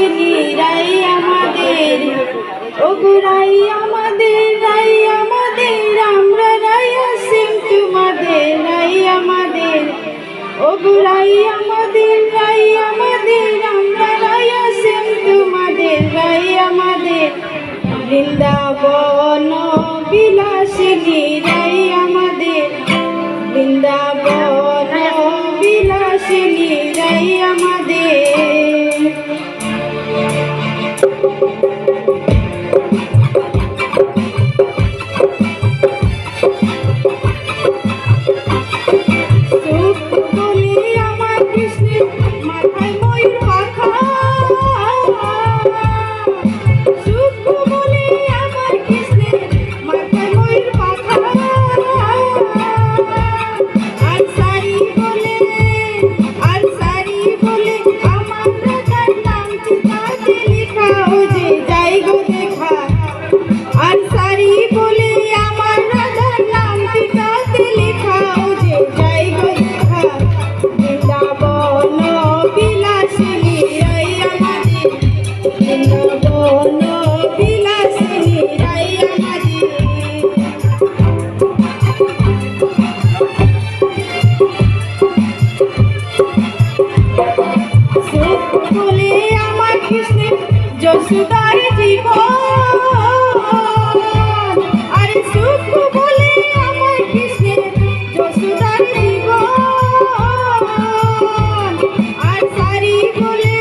বিলাসিনী রাই আমাদের, ওগো রাই আমাদের, রাই আমাদের, আমরা রাই আসিম তোমাদের, রাই আমাদের, ওগো রাই আমাদের, রাই আমাদের, আমরা রাই আসিম তোমাদের, রাই আমাদের। বৃন্দাবন বিলাসিনী রাই আমাদের, বৃন্দাবন বিলাসিনী রাই আমাদের। যশোদার জীবন আরে সুখ বলে আমার কৃষ্ণের, যশোদার জীবন আর সারি বলে,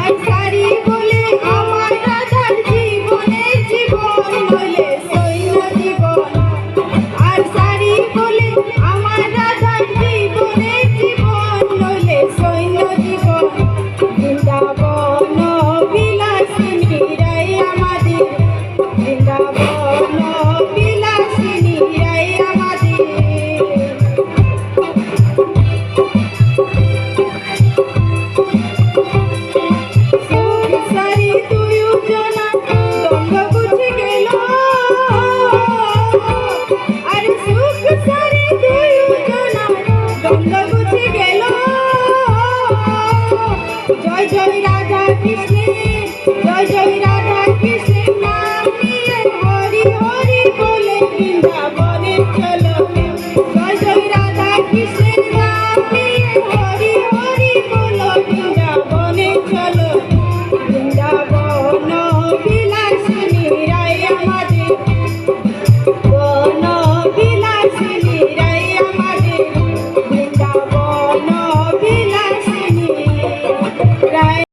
আর সারি বলে আমার রাধার জীবনের জীবন বলে সৈন্য জীবন, আর সারি বলে আমার রাধার জীবনের জীবন বলে সৈন্য জীবন। বৃন্দাবন বিলাসিনী রাই আমাদের, বৃন্দাবন বিলাসিনী রাই আমাদের। সুখ সারি দুজনা দ্বন্দ্ব বুঝে গেল, আরে সুখ সারি দুজনা দ্বন্দ্ব বুঝে গেল। জয় জয় রাধা কৃষ্ণের, জয় জয়